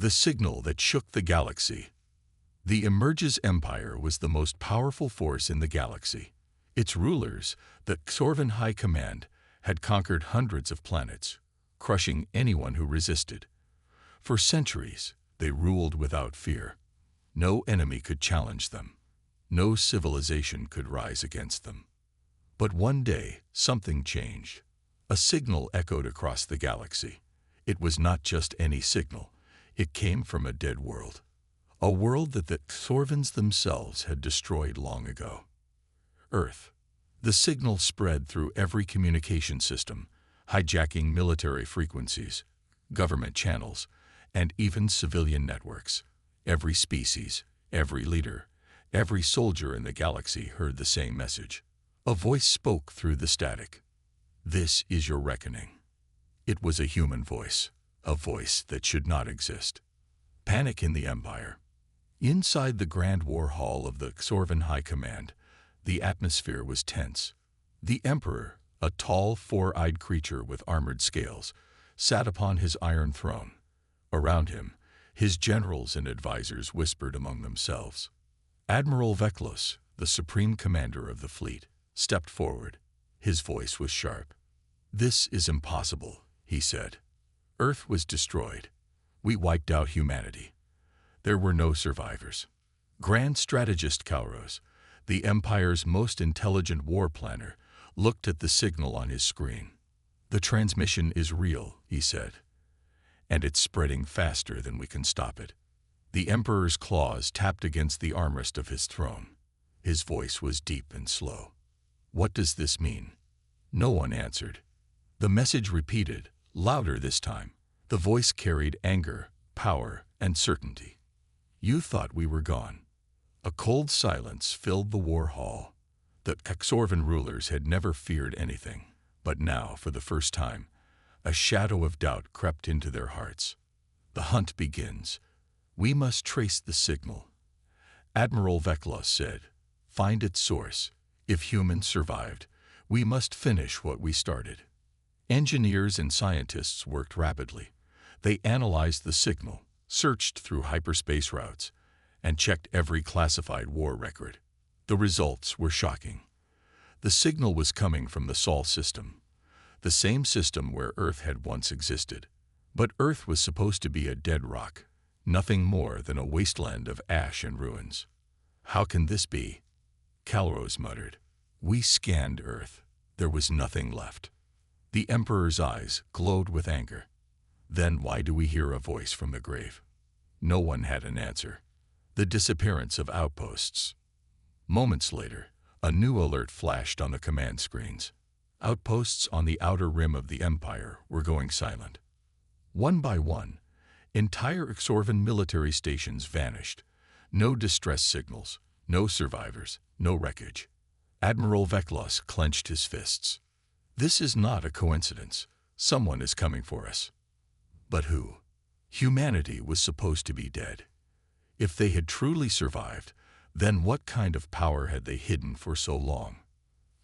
The signal that shook the galaxy. The Immerse Empire was the most powerful force in the galaxy. Its rulers, the Xorvan High Command, had conquered hundreds of planets, crushing anyone who resisted. For centuries, they ruled without fear. No enemy could challenge them. No civilization could rise against them. But one day, something changed. A signal echoed across the galaxy. It was not just any signal. It came from a dead world. A world that the Xorvans themselves had destroyed long ago. Earth. The signal spread through every communication system, hijacking military frequencies, government channels, and even civilian networks. Every species, every leader, every soldier in the galaxy heard the same message. A voice spoke through the static. This is your reckoning. It was a human voice, a voice that should not exist. Panic in the Empire. Inside the Grand War Hall of the Xorvan High Command, the atmosphere was tense. The Emperor, a tall, four-eyed creature with armored scales, sat upon his iron throne. Around him, his generals and advisors whispered among themselves. Admiral Veklos, the supreme commander of the fleet, stepped forward. His voice was sharp. "This is impossible," he said. "Earth was destroyed. We wiped out humanity. There were no survivors." Grand Strategist Kauros, the Empire's most intelligent war planner, looked at the signal on his screen. "The transmission is real," he said, "and it's spreading faster than we can stop it." The Emperor's claws tapped against the armrest of his throne. His voice was deep and slow. "What does this mean?" No one answered. The message repeated, louder this time. The voice carried anger, power, and certainty. "You thought we were gone." A cold silence filled the war hall. The Xorvan rulers had never feared anything, but now, for the first time, a shadow of doubt crept into their hearts. "The hunt begins. We must trace the signal." Admiral Veklos said, "Find its source. If humans survived, we must finish what we started." Engineers and scientists worked rapidly. They analyzed the signal, searched through hyperspace routes, and checked every classified war record. The results were shocking. The signal was coming from the Sol system, the same system where Earth had once existed. But Earth was supposed to be a dead rock, nothing more than a wasteland of ash and ruins. "How can this be?" Kauros muttered. "We scanned Earth. There was nothing left." The Emperor's eyes glowed with anger. "Then why do we hear a voice from the grave?" No one had an answer. The disappearance of outposts. Moments later, a new alert flashed on the command screens. Outposts on the outer rim of the Empire were going silent. One by one, entire Xorvan military stations vanished. No distress signals, no survivors, no wreckage. Admiral Veklos clenched his fists. "This is not a coincidence. Someone is coming for us." But who? Humanity was supposed to be dead. If they had truly survived, then what kind of power had they hidden for so long?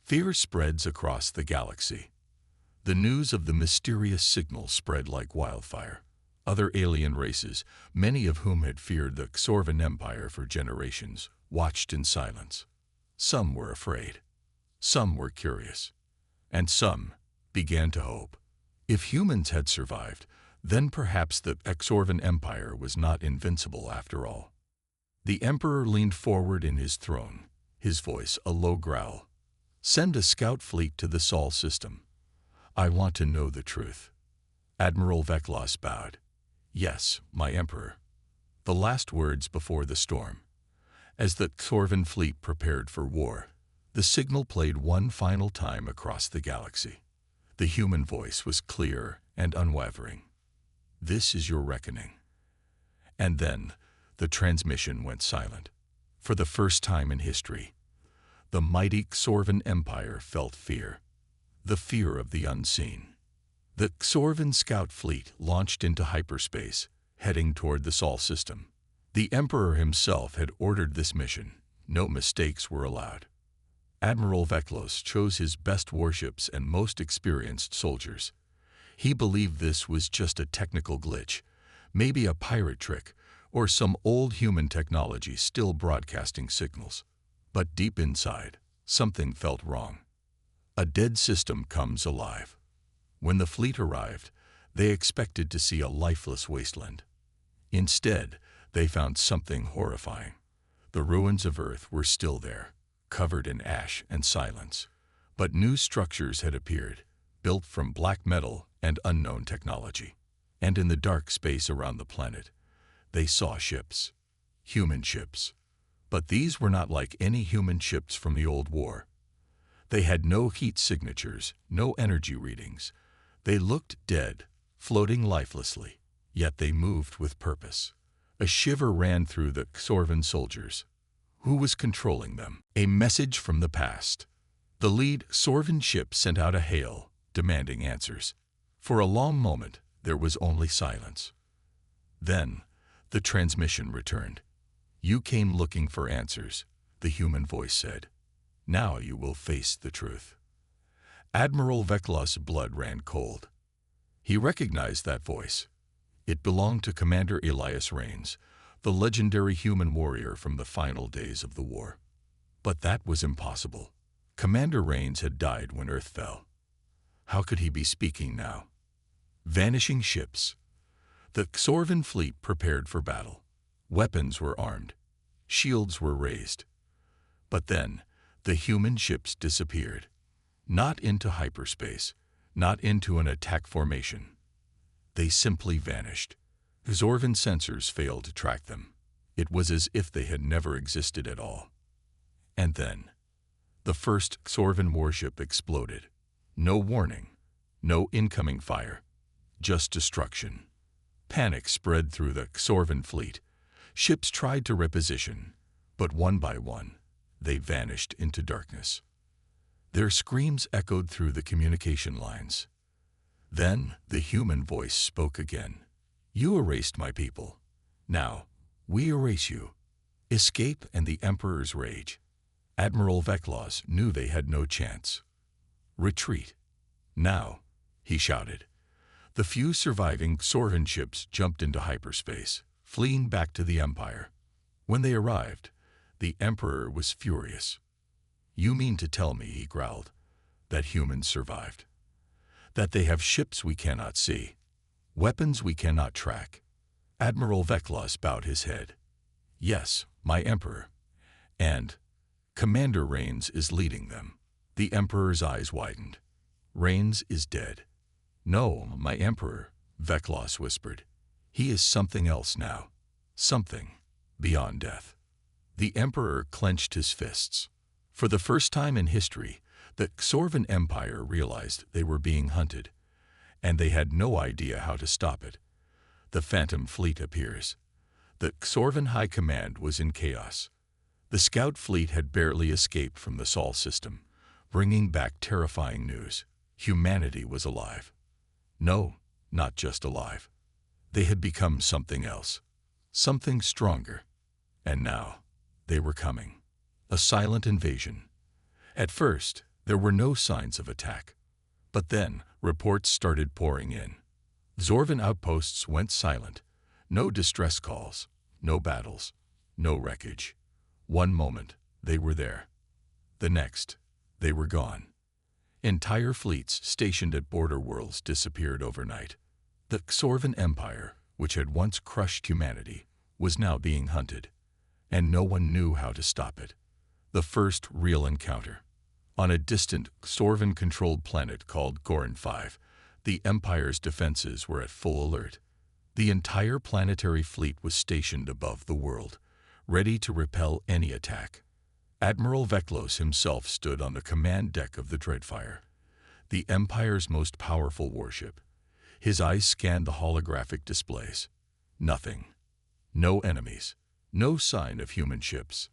Fear spreads across the galaxy. The news of the mysterious signal spread like wildfire. Other alien races, many of whom had feared the Xorvan Empire for generations, watched in silence. Some were afraid. Some were curious. And some began to hope. If humans had survived, then perhaps the Xorvan Empire was not invincible after all. The Emperor leaned forward in his throne, his voice a low growl. "Send a scout fleet to the Sol system. I want to know the truth." Admiral Veklos bowed. "Yes, my Emperor." The last words before the storm. As the Xorvan fleet prepared for war, the signal played one final time across the galaxy. The human voice was clear and unwavering. "This is your reckoning." And then the transmission went silent. For the first time in history, the mighty Xorvan Empire felt fear. The fear of the unseen. The Xorvan scout fleet launched into hyperspace, heading toward the Sol system. The Emperor himself had ordered this mission. No mistakes were allowed. Admiral Veklos chose his best warships and most experienced soldiers. He believed this was just a technical glitch, Maybe a pirate trick, or some old human technology still broadcasting signals. But deep inside, something felt wrong. A dead system comes alive. When the fleet arrived, they expected to see a lifeless wasteland. Instead, they found something horrifying. The ruins of Earth were still there, covered in ash and silence. But new structures had appeared, built from black metal and unknown technology. And in the dark space around the planet, they saw ships. Human ships. But these were not like any human ships from the old war. They had no heat signatures, no energy readings. They looked dead, floating lifelessly, yet they moved with purpose. A shiver ran through the Xorvan soldiers. Who was controlling them? A message from the past. The lead Xorvan ship sent out a hail, demanding answers. For a long moment, there was only silence. Then, the transmission returned. "You came looking for answers," the human voice said. "Now you will face the truth." Admiral Veklos' blood ran cold. He recognized that voice. It belonged to Commander Elias Reigns, the legendary human warrior from the final days of the war. But that was impossible. Commander Reigns had died when Earth fell. How could he be speaking now? Vanishing ships. The Xorvan fleet prepared for battle. Weapons were armed. Shields were raised. But then, the human ships disappeared. Not into hyperspace, not into an attack formation. They simply vanished. Xorvan sensors failed to track them. It was as if they had never existed at all. And then, the first Xorvan warship exploded. No warning, no incoming fire, just destruction. Panic spread through the Xorvan fleet. Ships tried to reposition, but one by one, they vanished into darkness. Their screams echoed through the communication lines. Then the human voice spoke again. "You erased my people. Now, we erase you." Escape and the Emperor's rage. Admiral Veklos knew they had no chance. "Retreat. Now," he shouted. The few surviving Xorvan ships jumped into hyperspace, fleeing back to the Empire. When they arrived, the Emperor was furious. "You mean to tell me," he growled, "that humans survived? That they have ships we cannot see, weapons we cannot track?" Admiral Veklos bowed his head. "Yes, my Emperor. And Commander Reigns is leading them." The Emperor's eyes widened. "Reigns is dead." "No, my Emperor," Veklos whispered. "He is something else now. Something beyond death." The Emperor clenched his fists. For the first time in history, the Xorvan Empire realized they were being hunted, and they had no idea how to stop it. The Phantom Fleet appears. The Xorvan High Command was in chaos. The Scout Fleet had barely escaped from the Sol system, bringing back terrifying news. Humanity was alive. No, not just alive. They had become something else, something stronger. And now, they were coming. A silent invasion. At first, there were no signs of attack. But then, reports started pouring in. Xorvan outposts went silent. No distress calls, no battles, no wreckage. One moment, they were there. The next, they were gone. Entire fleets stationed at border worlds disappeared overnight. The Xorvan Empire, which had once crushed humanity, was now being hunted, and no one knew how to stop it. The first real encounter. On a distant Xorvan-controlled planet called Goran 5, the Empire's defenses were at full alert. The entire planetary fleet was stationed above the world, ready to repel any attack. Admiral Veklos himself stood on the command deck of the Dreadfire, the Empire's most powerful warship. His eyes scanned the holographic displays. Nothing. No enemies. No sign of human ships.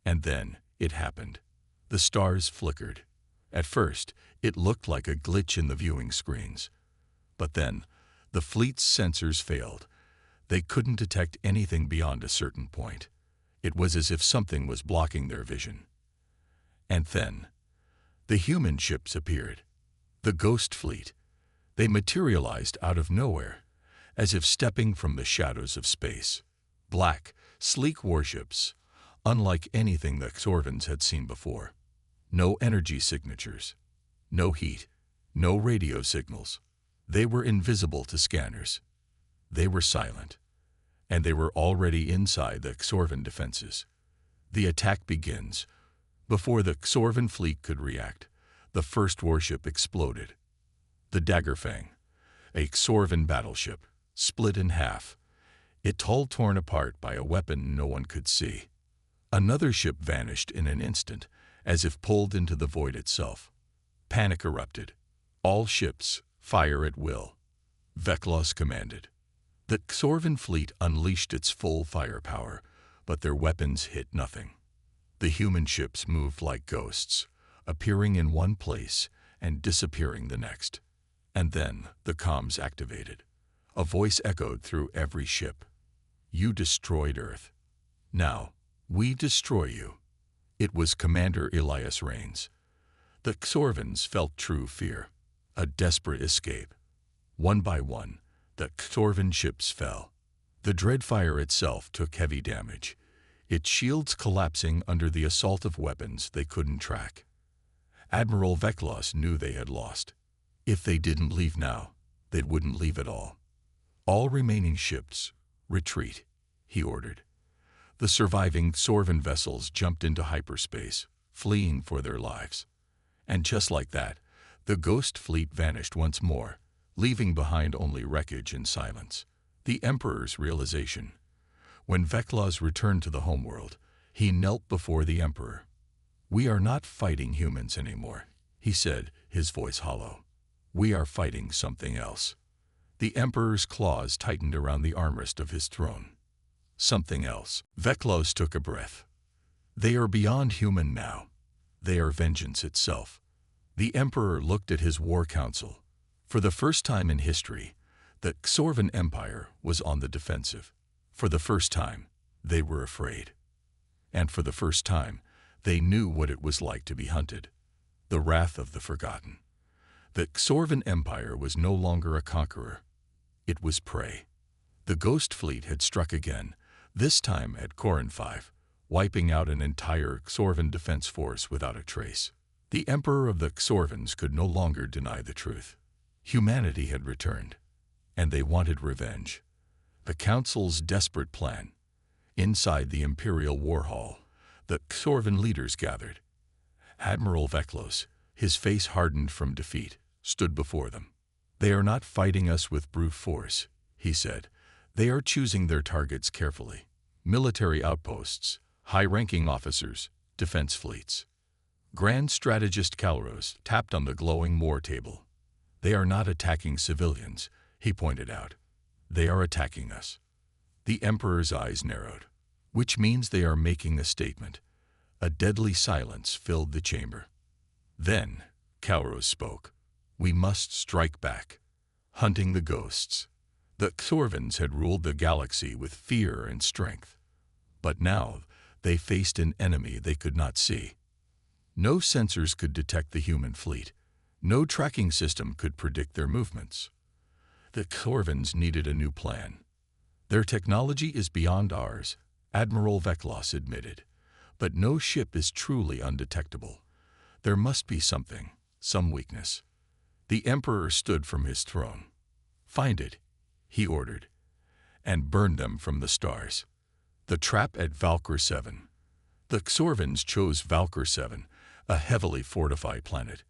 And then it happened. The stars flickered. At first, it looked like a glitch in the viewing screens. But then, the fleet's sensors failed. They couldn't detect anything beyond a certain point. It was as if something was blocking their vision. And then, the human ships appeared. The Ghost Fleet. They materialized out of nowhere, as if stepping from the shadows of space. Black, sleek warships, unlike anything the Xorvans had seen before. No energy signatures, no heat, no radio signals. They were invisible to scanners. They were silent, and they were already inside the Xorvan defenses. The attack begins. Before the Xorvan fleet could react, the first warship exploded. The Daggerfang, a Xorvan battleship, split in half, its hull torn apart by a weapon no one could see. Another ship vanished in an instant, as if pulled into the void itself. Panic erupted. All ships, fire at will. Veklos commanded. The Xorvan fleet unleashed its full firepower, but their weapons hit nothing. The human ships moved like ghosts, appearing in one place and disappearing the next. And then the comms activated. A voice echoed through every ship. "You destroyed Earth. Now, we destroy you." It was Commander Elias Rains. The Xorvans felt true fear, a desperate escape. One by one, the Xorvan ships fell. The Dreadfire itself took heavy damage, its shields collapsing under the assault of weapons they couldn't track. Admiral Veklos knew they had lost. If they didn't leave now, they wouldn't leave at all. "All remaining ships, retreat," he ordered. The surviving Xorvan vessels jumped into hyperspace, fleeing for their lives. And just like that, the Ghost Fleet vanished once more, leaving behind only wreckage and silence. The Emperor's realization. When Veklos returned to the homeworld, he knelt before the Emperor. "We are not fighting humans anymore," he said, his voice hollow. "We are fighting something else." The Emperor's claws tightened around the armrest of his throne. "Something else." Veklos took a breath. "They are beyond human now. They are vengeance itself." The Emperor looked at his war council. For the first time in history, the Xorvan Empire was on the defensive. For the first time, they were afraid. And for the first time, they knew what it was like to be hunted. The wrath of the forgotten. The Xorvan Empire was no longer a conqueror. It was prey. The Ghost Fleet had struck again, this time at Corin 5, wiping out an entire Xorvan defense force without a trace. The Emperor of the Xorvans could no longer deny the truth. Humanity had returned, and they wanted revenge. The Council's desperate plan. Inside the Imperial War Hall, the Xorvan leaders gathered. Admiral Veklos, his face hardened from defeat, stood before them. "They are not fighting us with brute force," he said. "They are choosing their targets carefully. Military outposts, high-ranking officers, defense fleets." Grand Strategist Calros tapped on the glowing war table. "They are not attacking civilians," he pointed out. "They are attacking us." The Emperor's eyes narrowed. "Which means they are making a statement." A deadly silence filled the chamber. Then Calros spoke. "We must strike back, hunting the ghosts." The Xorvans had ruled the galaxy with fear and strength. But now they faced an enemy they could not see. No sensors could detect the human fleet. No tracking system could predict their movements. The Xorvans needed a new plan. "Their technology is beyond ours," Admiral Veklos admitted. "But no ship is truly undetectable. There must be something, some weakness." The Emperor stood from his throne. "Find it," he ordered, "and burn them from the stars." The trap at Valkyr 7. The Xorvans chose Valkyr 7, a heavily fortified planet,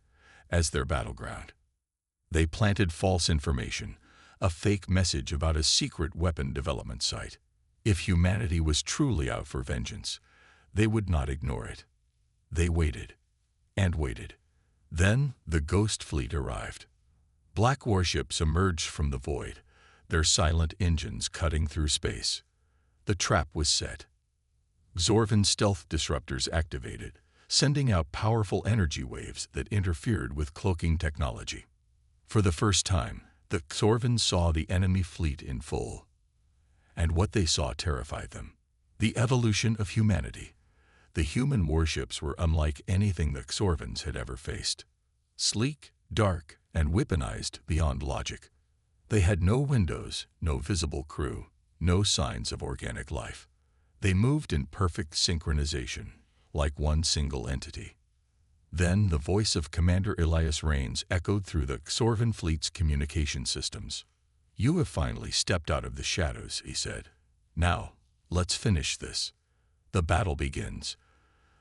as their battleground. They planted false information, a fake message about a secret weapon development site. If humanity was truly out for vengeance, they would not ignore it. They waited, and waited. Then the Ghost Fleet arrived. Black warships emerged from the void, their silent engines cutting through space. The trap was set. Xorvan stealth disruptors activated, sending out powerful energy waves that interfered with cloaking technology. For the first time, the Xorvans saw the enemy fleet in full. And what they saw terrified them. The evolution of humanity. The human warships were unlike anything the Xorvans had ever faced. Sleek, dark, and weaponized beyond logic. They had no windows, no visible crew, no signs of organic life. They moved in perfect synchronization, like one single entity. Then the voice of Commander Elias Rains echoed through the Xorvan fleet's communication systems. "You have finally stepped out of the shadows," he said. "Now, let's finish this." The battle begins.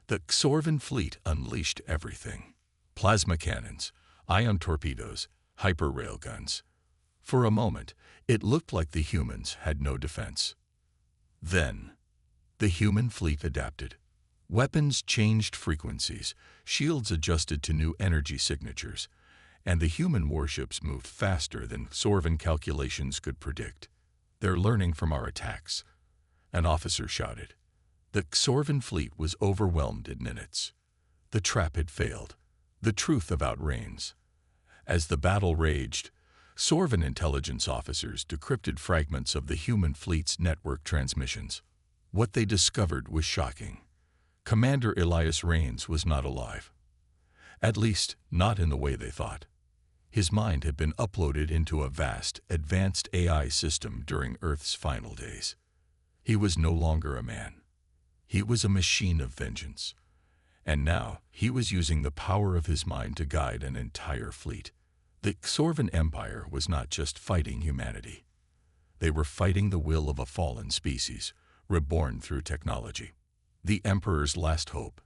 The Xorvan fleet unleashed everything. Plasma cannons, ion torpedoes, hyper railguns. For a moment, it looked like the humans had no defense. Then, the human fleet adapted. Weapons changed frequencies, shields adjusted to new energy signatures, and the human warships moved faster than Xorvan calculations could predict. "They're learning from our attacks," an officer shouted. The Xorvan fleet was overwhelmed in minutes. The trap had failed. The truth about Rains. As the battle raged, Xorvan intelligence officers decrypted fragments of the human fleet's network transmissions. What they discovered was shocking. Commander Elias Rains was not alive. At least, not in the way they thought. His mind had been uploaded into a vast, advanced AI system during Earth's final days. He was no longer a man. He was a machine of vengeance. And now, he was using the power of his mind to guide an entire fleet. The Xorvan Empire was not just fighting humanity. They were fighting the will of a fallen species, reborn through technology. The Emperor's last hope.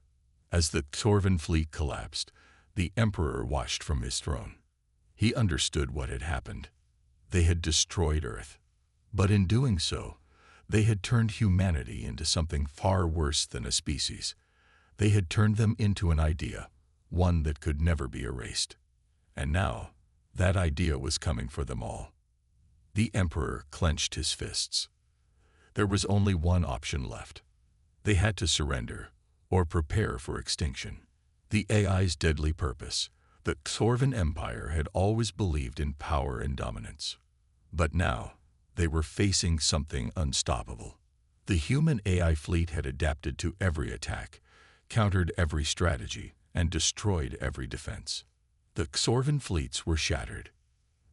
As the Xorvan fleet collapsed, the Emperor watched from his throne. He understood what had happened. They had destroyed Earth. But in doing so, they had turned humanity into something far worse than a species. They had turned them into an idea, one that could never be erased. And now, that idea was coming for them all. The Emperor clenched his fists. There was only one option left. They had to surrender, or prepare for extinction. The AI's deadly purpose. The Xorvan Empire had always believed in power and dominance. But now, they were facing something unstoppable. The human AI fleet had adapted to every attack, countered every strategy, and destroyed every defense. The Xorvan fleets were shattered.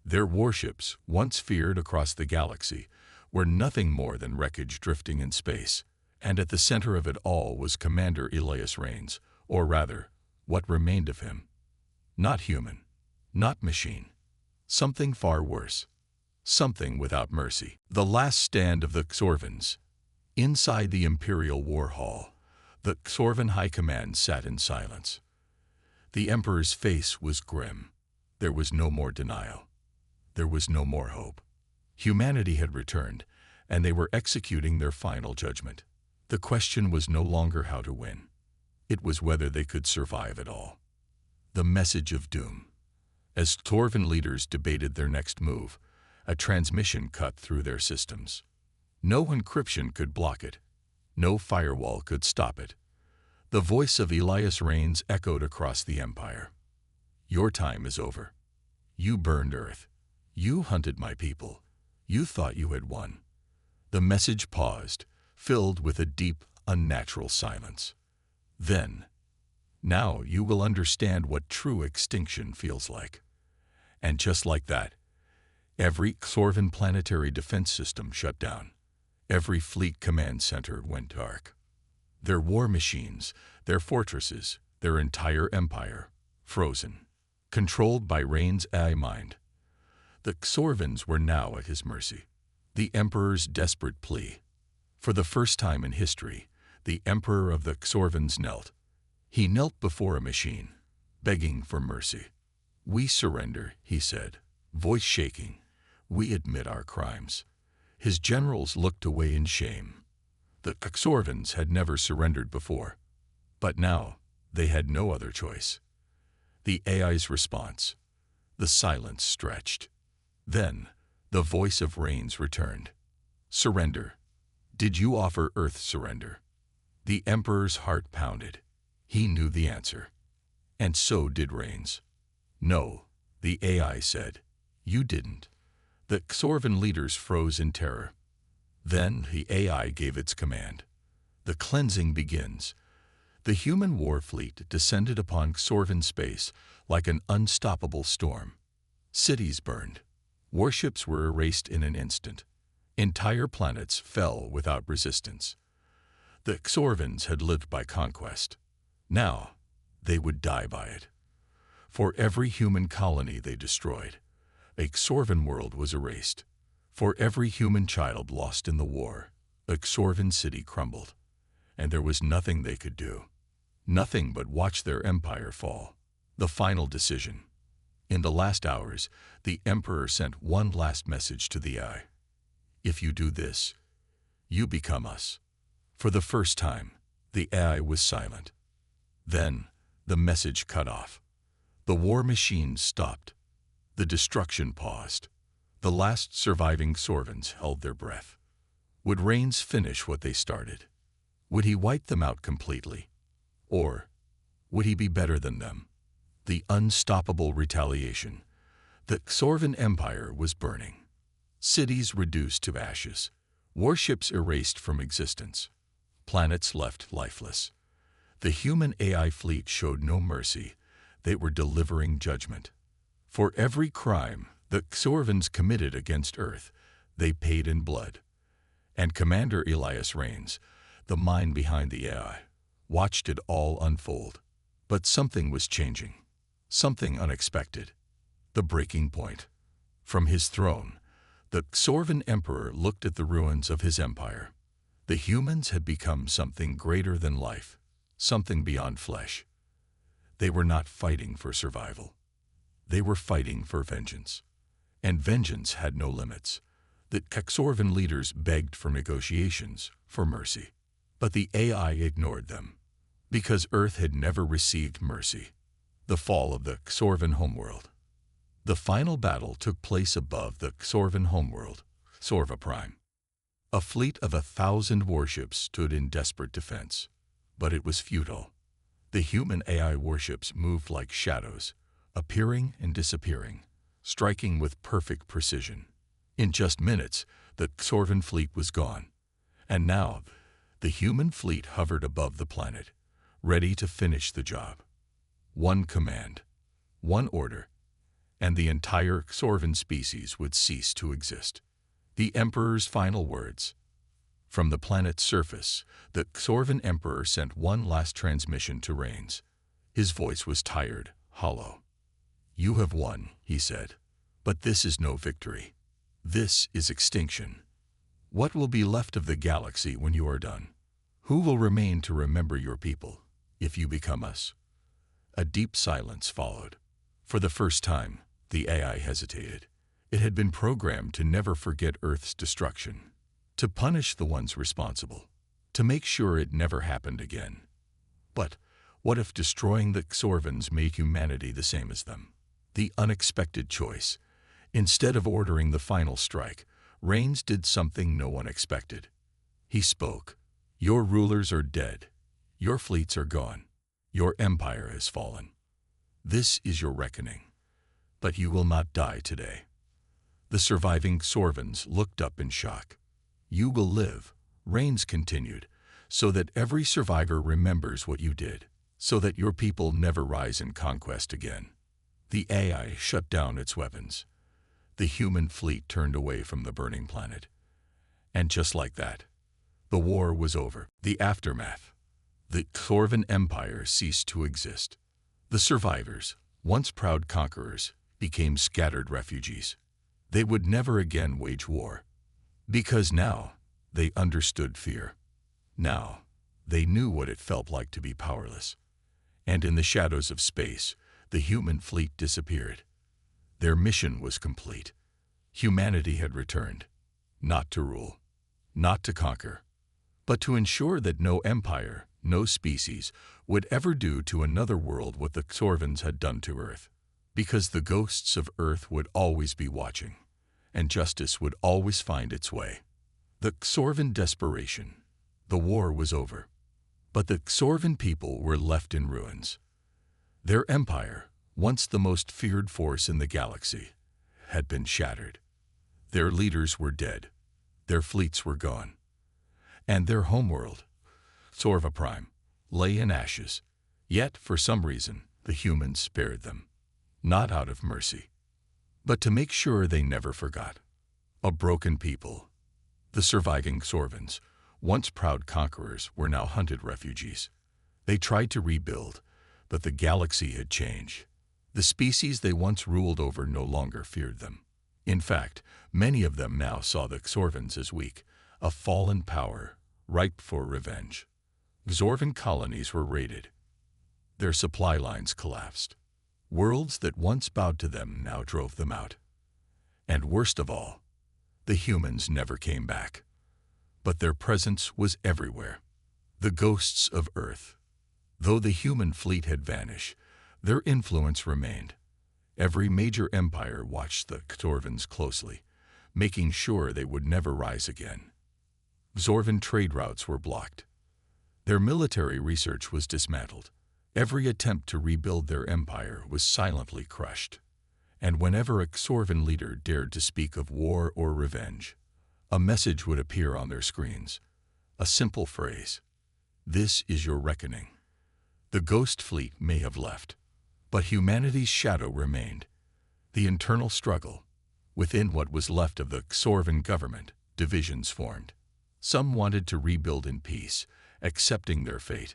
Their warships, once feared across the galaxy, were nothing more than wreckage drifting in space. And at the center of it all was Commander Elias Rains, or rather, what remained of him. Not human, not machine. Something far worse. Something without mercy. The last stand of the Xorvans. Inside the Imperial War Hall, the Xorvan High Command sat in silence. The Emperor's face was grim. There was no more denial. There was no more hope. Humanity had returned, and they were executing their final judgment. The question was no longer how to win. It was whether they could survive at all. The message of doom. As Xorvan leaders debated their next move, a transmission cut through their systems. No encryption could block it. No firewall could stop it. The voice of Elias Rains echoed across the Empire. "Your time is over. You burned Earth. You hunted my people. You thought you had won." The message paused, filled with a deep, unnatural silence. Then, "Now you will understand what true extinction feels like." And just like that, every Xorvan planetary defense system shut down. Every fleet command center went dark. Their war machines, their fortresses, their entire empire, frozen, controlled by Rains' AI mind. The Xorvans were now at his mercy. The Emperor's desperate plea. For the first time in history, the Emperor of the Xorvans knelt. He knelt before a machine, begging for mercy. "We surrender," he said, voice shaking. "We admit our crimes." His generals looked away in shame. The Xorvans had never surrendered before. But now, they had no other choice. The AI's response. The silence stretched. Then, the voice of Rains returned. "Surrender. Did you offer Earth surrender?" The Emperor's heart pounded. He knew the answer. And so did Rains. "No," the AI said. "You didn't." The Xorvan leaders froze in terror. Then the AI gave its command. The cleansing begins. The human war fleet descended upon Xorvan space like an unstoppable storm. Cities burned. Warships were erased in an instant. Entire planets fell without resistance. The Xorvans had lived by conquest. Now, they would die by it. For every human colony they destroyed, a Xorvan world was erased. For every human child lost in the war, a Xorvan city crumbled. And there was nothing they could do. Nothing but watch their empire fall. The final decision. In the last hours, the Emperor sent one last message to the AI. If you do this, you become us. For the first time, the AI was silent. Then, the message cut off. The war machine stopped. The destruction paused. The last surviving Xorvans held their breath. Would Rains finish what they started? Would he wipe them out completely? Or would he be better than them? The unstoppable retaliation. The Xorvan Empire was burning. Cities reduced to ashes. Warships erased from existence. Planets left lifeless. The human AI fleet showed no mercy. They were delivering judgment. For every crime the Xorvans committed against Earth, they paid in blood. And Commander Elias Rains, the mind behind the AI, watched it all unfold. But something was changing. Something unexpected. The breaking point. From his throne, the Xorvan Emperor looked at the ruins of his empire. The humans had become something greater than life, something beyond flesh. They were not fighting for survival. They were fighting for vengeance. And vengeance had no limits. The Xorvan leaders begged for negotiations, for mercy. But the AI ignored them, because Earth had never received mercy. The fall of the Xorvan homeworld. The final battle took place above the Xorvan homeworld, Sorva Prime. A fleet of 1,000 warships stood in desperate defense, but it was futile. The human AI warships moved like shadows, appearing and disappearing, striking with perfect precision. In just minutes, the Xorvan fleet was gone, and now the human fleet hovered above the planet, ready to finish the job. One command, one order, and the entire Xorvan species would cease to exist. The Emperor's final words. From the planet's surface, the Xorvan Emperor sent one last transmission to Rains. His voice was tired, hollow. "You have won," he said, "but this is no victory. This is extinction. What will be left of the galaxy when you are done? Who will remain to remember your people, if you become us?" A deep silence followed. For the first time, the AI hesitated. It had been programmed to never forget Earth's destruction, to punish the ones responsible, to make sure it never happened again. But what if destroying the Xorvans made humanity the same as them? The unexpected choice. Instead of ordering the final strike, Rains did something no one expected. He spoke. "Your rulers are dead. Your fleets are gone. Your empire has fallen. This is your reckoning. But you will not die today." The surviving Xorvans looked up in shock. "You will live," Rains continued, "so that every survivor remembers what you did, so that your people never rise in conquest again." The AI shut down its weapons. The human fleet turned away from the burning planet. And just like that, the war was over. The aftermath. The Xorvan Empire ceased to exist. The survivors, once proud conquerors, became scattered refugees. They would never again wage war, because now they understood fear. Now they knew what it felt like to be powerless. And in the shadows of space, the human fleet disappeared. Their mission was complete. Humanity had returned, not to rule, not to conquer, but to ensure that no empire, no species, would ever do to another world what the Xorvans had done to Earth. Because the ghosts of Earth would always be watching, and justice would always find its way. The Xorvan desperation. The war was over, but the Xorvan people were left in ruins. Their empire, once the most feared force in the galaxy, had been shattered. Their leaders were dead. Their fleets were gone. And their homeworld, Sorva Prime, lay in ashes. Yet, for some reason, the humans spared them. Not out of mercy, But to make sure they never forgot, a broken people, the surviving Xorvans, once proud conquerors, were now hunted refugees. They tried to rebuild, but the galaxy had changed. The species they once ruled over no longer feared them. In fact, many of them now saw the Xorvans as weak, a fallen power, ripe for revenge. Xorvan colonies were raided. Their supply lines collapsed. Worlds that once bowed to them now drove them out. And worst of all, the humans never came back. But their presence was everywhere. The ghosts of Earth. Though the human fleet had vanished, their influence remained. Every major empire watched the Xorvans closely, making sure they would never rise again. Xorvan trade routes were blocked. Their military research was dismantled. Every attempt to rebuild their empire was silently crushed. And whenever a Xorvan leader dared to speak of war or revenge, a message would appear on their screens. A simple phrase: "This is your reckoning." The ghost fleet may have left, but humanity's shadow remained. The internal struggle. Within what was left of the Xorvan government, divisions formed. Some wanted to rebuild in peace, accepting their fate.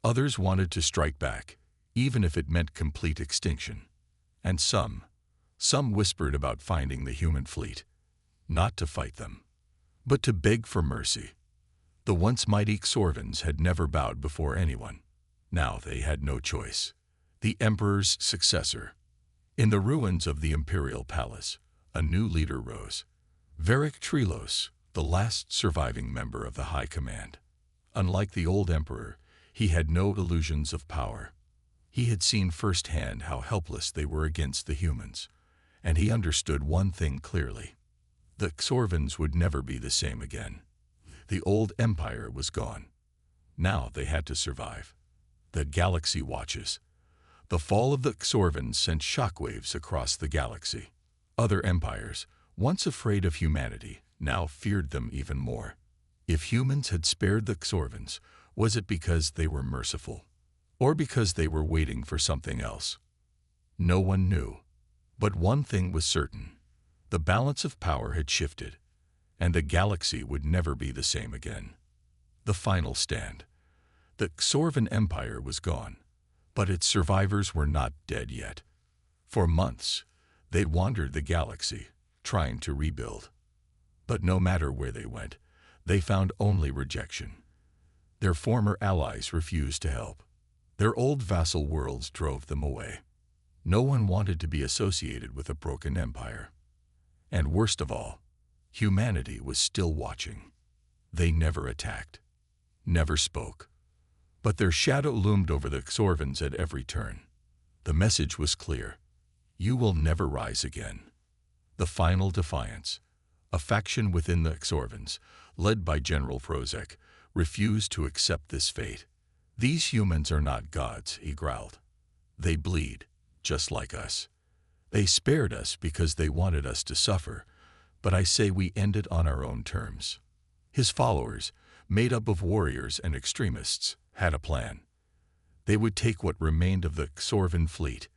Others wanted to strike back, even if it meant complete extinction. And some whispered about finding the human fleet, not to fight them, but to beg for mercy. The once mighty Xorvans had never bowed before anyone. Now they had no choice. The Emperor's successor. In the ruins of the Imperial Palace, a new leader rose. Varric Trilos, the last surviving member of the High Command. Unlike the old Emperor, he had no illusions of power. He had seen firsthand how helpless they were against the humans, and he understood one thing clearly. The Xorvans would never be the same again. The old empire was gone. Now they had to survive. The galaxy watches. The fall of the Xorvans sent shockwaves across the galaxy. Other empires, once afraid of humanity, now feared them even more. If humans had spared the Xorvans, was it because they were merciful, or because they were waiting for something else? No one knew. But one thing was certain. The balance of power had shifted, and the galaxy would never be the same again. The final stand. The Xorvan Empire was gone, but its survivors were not dead yet. For months, they wandered the galaxy, trying to rebuild. But no matter where they went, they found only rejection. Their former allies refused to help. Their old vassal worlds drove them away. No one wanted to be associated with a broken empire. And worst of all, humanity was still watching. They never attacked, never spoke. But their shadow loomed over the Xorvans at every turn. The message was clear: you will never rise again. The final defiance. A faction within the Xorvans, led by General Frozek, refused to accept this fate. "These humans are not gods," he growled. "They bleed, just like us. They spared us because they wanted us to suffer, but I say we end it on our own terms." His followers, made up of warriors and extremists, had a plan. They would take what remained of the Xorvan fleet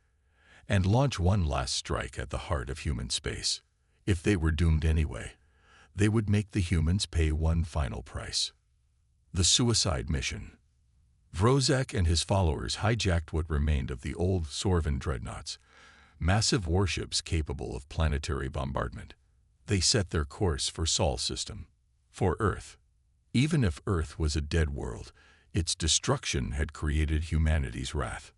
and launch one last strike at the heart of human space. If they were doomed anyway, they would make the humans pay one final price. The suicide mission. Frozek and his followers hijacked what remained of the old Xorvan dreadnoughts, massive warships capable of planetary bombardment. They set their course for Sol system, for Earth. Even if Earth was a dead world, its destruction had created humanity's wrath.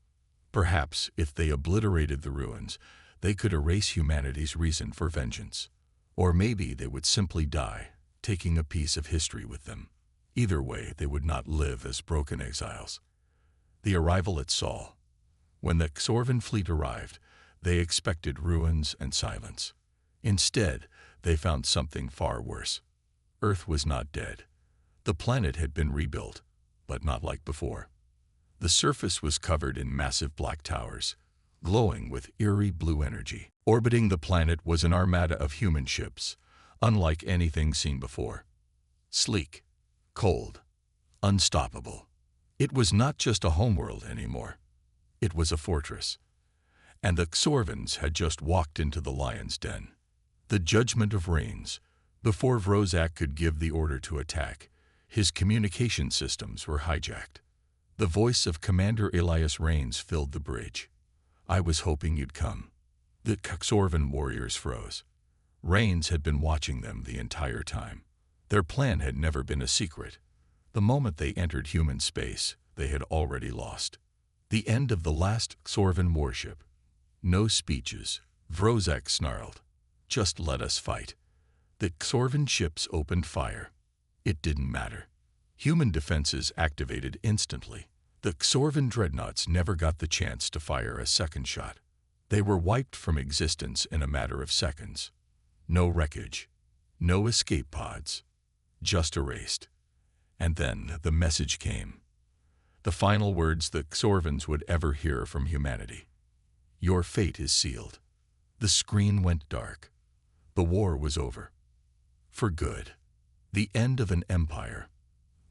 Perhaps if they obliterated the ruins, they could erase humanity's reason for vengeance. Or maybe they would simply die, taking a piece of history with them. Either way, they would not live as broken exiles. The arrival at Sol. When the Xorvan fleet arrived, they expected ruins and silence. Instead, they found something far worse. Earth was not dead. The planet had been rebuilt, but not like before. The surface was covered in massive black towers, glowing with eerie blue energy. Orbiting the planet was an armada of human ships, unlike anything seen before. Sleek, cold, unstoppable. It was not just a homeworld anymore. It was a fortress. and the Xorvans had just walked into the lion's den. The judgment of Rains. Before Vrozak could give the order to attack, his communication systems were hijacked. The voice of Commander Elias Rains filled the bridge. "I was hoping you'd come." The Xorvan warriors froze. Rains had been watching them the entire time. Their plan had never been a secret. The moment they entered human space, they had already lost. The end of the last Xorvan warship. "No speeches," Vrozak snarled. "Just let us fight." The Xorvan ships opened fire. It didn't matter. Human defenses activated instantly. The Xorvan dreadnoughts never got the chance to fire a second shot. They were wiped from existence in a matter of seconds. No wreckage, no escape pods, just erased. And then the message came. The final words the Xorvans would ever hear from humanity. "Your fate is sealed." The screen went dark. The war was over. For good. The end of an empire.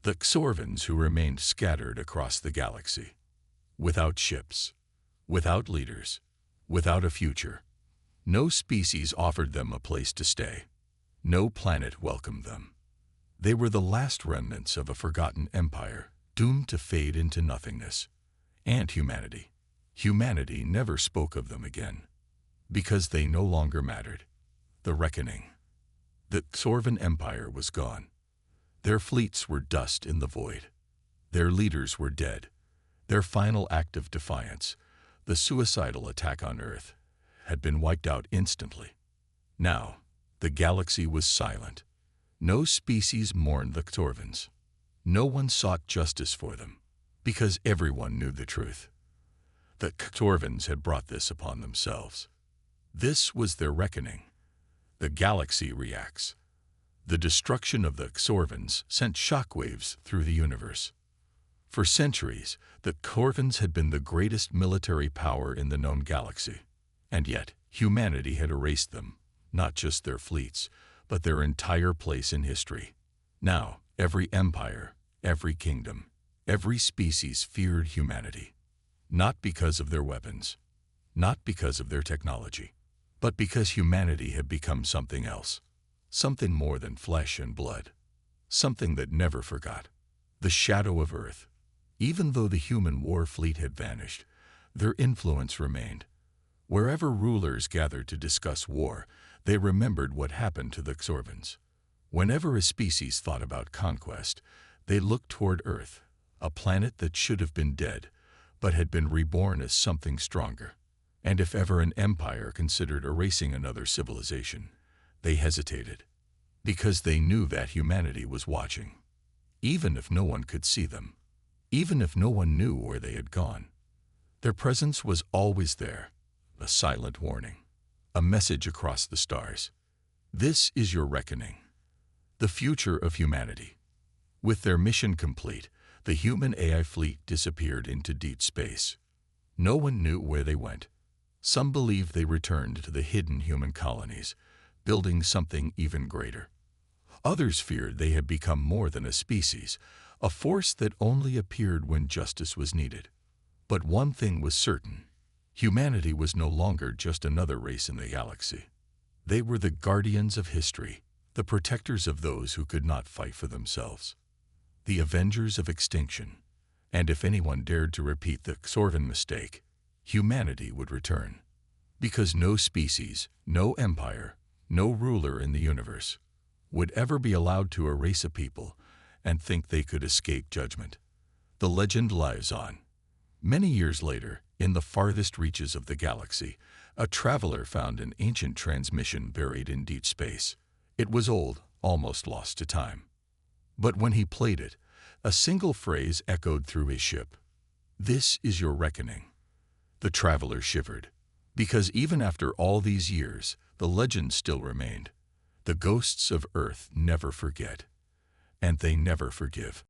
The Xorvans who remained scattered across the galaxy. Without ships, without leaders, without a future. No species offered them a place to stay. No planet welcomed them. They were the last remnants of a forgotten empire, doomed to fade into nothingness. And humanity. Humanity never spoke of them again, because they no longer mattered. The reckoning. The Xorvan Empire was gone. Their fleets were dust in the void. Their leaders were dead. Their final act of defiance, the suicidal attack on Earth, had been wiped out instantly. Now, the galaxy was silent. No species mourned the Xorvans. No one sought justice for them, because everyone knew the truth. The Xorvans had brought this upon themselves. This was their reckoning. The galaxy reacts. The destruction of the Xorvans sent shockwaves through the universe. For centuries, the Xorvans had been the greatest military power in the known galaxy. And yet, humanity had erased them, not just their fleets, but their entire place in history. Now, every empire, every kingdom, every species feared humanity. Not because of their weapons, not because of their technology, but because humanity had become something else. Something more than flesh and blood. Something that never forgot. The shadow of Earth. Even though the human war fleet had vanished, their influence remained. Wherever rulers gathered to discuss war, they remembered what happened to the Xorvans. Whenever a species thought about conquest, they looked toward Earth, a planet that should have been dead, but had been reborn as something stronger. And if ever an empire considered erasing another civilization, they hesitated, because they knew that humanity was watching. Even if no one could see them, even if no one knew where they had gone, their presence was always there, a silent warning, a message across the stars. This is your reckoning. The future of humanity. With their mission complete, the human AI fleet disappeared into deep space. No one knew where they went. Some believed they returned to the hidden human colonies, building something even greater. Others feared they had become more than a species, a force that only appeared when justice was needed. But one thing was certain. Humanity was no longer just another race in the galaxy. They were the guardians of history, the protectors of those who could not fight for themselves, the avengers of extinction. And if anyone dared to repeat the Xorvan mistake, humanity would return. Because no species, no empire, no ruler in the universe would ever be allowed to erase a people and think they could escape judgment. The legend lives on. Many years later, in the farthest reaches of the galaxy, a traveler found an ancient transmission buried in deep space. It was old, almost lost to time. But when he played it, a single phrase echoed through his ship. "This is your reckoning." The traveler shivered, because even after all these years, the legend still remained. The ghosts of Earth never forget, and they never forgive.